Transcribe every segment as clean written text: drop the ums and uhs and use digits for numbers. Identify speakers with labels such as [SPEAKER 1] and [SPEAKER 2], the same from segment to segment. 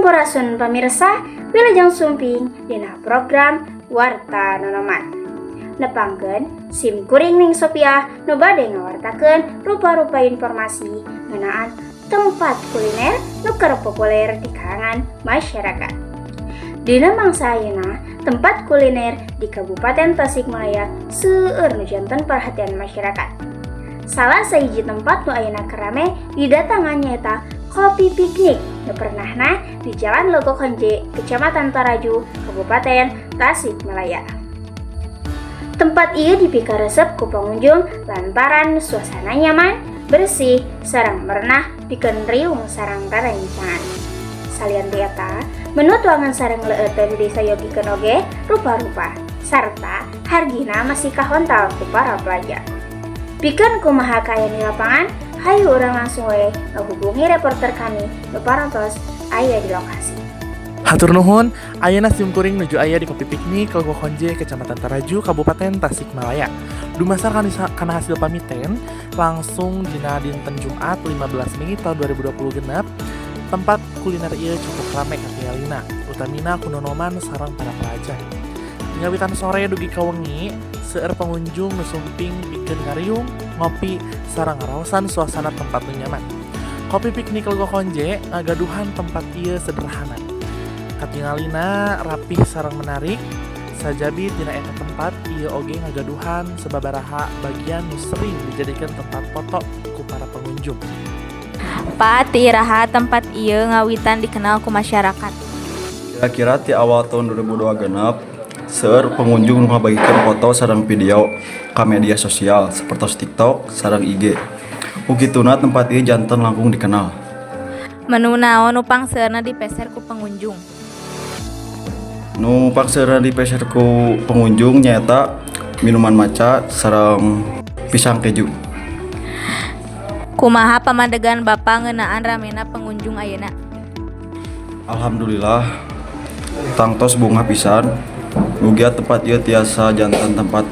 [SPEAKER 1] Sampurasun pamirsa, wilujeng sumping dina program Warta Nonoman. Nepangkeun sim kuring ning Sophia nu bade ngawartakeun rupa-rupa informasi ngeunaan tempat kuliner nu keur populer di kalangan masyarakat. Dina mangsa ayeuna, tempat kuliner di Kabupaten Tasikmalaya seueur nu janten perhatian masyarakat. Salah sahiji tempat nu ayeuna kerame didatangan nyaeta Kopi Piknik nu pernahna di Jalan Logok Honje, Kecamatan Taraju, Kabupaten Tasikmalaya. Tempat ieu dipikaresep ku pengunjung lantaran suasana nyaman, bersih, sareng merenah pikeun riung sareng rerencangan. Salian eta, menu tuangan sareng leueuten disayogikeun oge rupa-rupa sarta hargina masih kahontal ku para pelajar. Pikeun kumaha kaayaan di lapangan, hayu urang langsung we ngahubungi reporter kami nu parantos aya di lokasi.
[SPEAKER 2] Hatur nuhun, ayeuna sim kuring nuju aya di Kopi Piknik Logok Honje, Kecamatan Taraju, Kabupaten Tasikmalaya. Dumasar kana hasil pamiten langsung dina dinten Jumat 15 Mei tahun 2020 genep. Tempat kuliner ieu cukup rame katingalina, utamina kunonoman sareng para pelajar. Ngawitan sore dugi ka wengi, seueur pengunjung nu sumping pikeun ngariung, ngopi, sareng ngaraosan suasana tempat nu nyaman. Kopi Piknik Logok Honje ngagaduhan tempat ieu sederhana. Katingalina rapih sareng menarik, sajabi dina eta tempat ieu oge ngagaduhan sababaraha bagian nu sering dijadikan tempat foto ku para pengunjung.
[SPEAKER 3] Pak, ti iraha tempat ieu ngawitan dikenal ku masyarakat.
[SPEAKER 4] Kira-kira ti awal tahun 2002 genep, seueur pengunjung nu ngabagikeun foto sareng video ka media sosial sapertos TikTok sareng IG. Ukituna tempat ieu janten langkung dikenal.
[SPEAKER 3] Menu naon nu pangseurna dipeser ku pengunjung?
[SPEAKER 4] Nu pangseurna dipeser ku pengunjung nyaeta minuman maca sareng pisang keju.
[SPEAKER 3] Kumaha pamandegan Bapa ngeunaan ramena pengunjung ayeuna?
[SPEAKER 4] Alhamdulillah, tangtos bunga pisan. Mugia tempat ieu tiasa janten tempat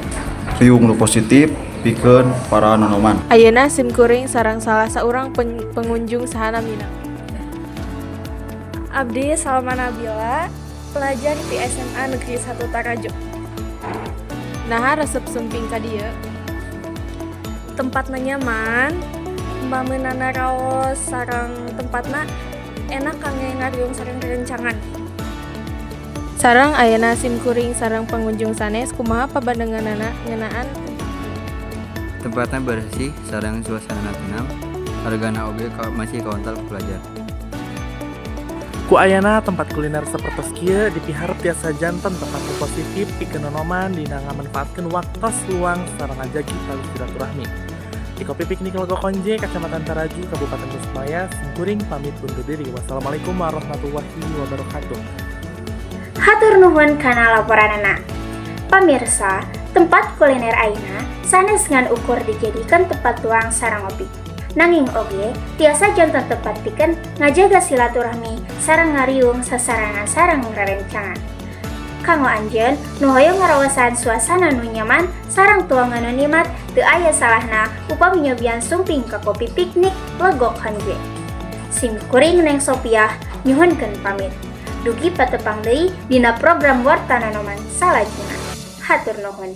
[SPEAKER 4] riung nu positif pikeun para nonoman.
[SPEAKER 5] Ayeuna sim kuring sareng salah saurang pengunjung sahana mina.
[SPEAKER 6] Abdi Salma Nabila, pelajar di SMA Negeri 1 Taraju.
[SPEAKER 5] Naha resep sumping ka dieu?
[SPEAKER 6] Tempatna nyaman, mamenana raos sareng tempatna enak kangge ngariung sareng rerencangan.
[SPEAKER 5] Sareng ayeuna sim kuring sareng pengunjung sanes kumaha pabandenganana ngeunaan?
[SPEAKER 7] Tempatnya bersih, sareng suasana tenang, hargana oge masih kaontal ku pelajar.
[SPEAKER 2] Ku ayana tempat kuliner sapertos kieu dipiharep tiasa janten tempat positif pikeun nonoman dina ngamanfaatkeun waktos luang sareng ngajagi tali silaturahmi. Di Kopi Piknik Logok Honje, Kecamatan Taraju, Kabupaten Tasikmalaya, simkuring pamit undur diri. Wassalamualaikum warahmatullahi wabarakatuh.
[SPEAKER 1] Hatur nuhun kana laporanana. Pamirsa, tempat kuliner ayeuna sanes ngan ukur dijadikan tempat tuang sareng ngopi. Nanging oge tiasa janten tempat pikeun ngajaga silaturahmi sareng ngariung sasarangan sareng rerencangan. Kanggo anjeun nu hoyong ngaraosan suasana nu nyaman sareng tuangan nu nikmat, teu aya salahna upami nyobian sumping ka Kopi Piknik Logok Honje. Sim kuring neng Sophia nyuhunkeun pamit. Dugi patepang deui dina program Warta Nonoman salajengna. Hatur nuhun.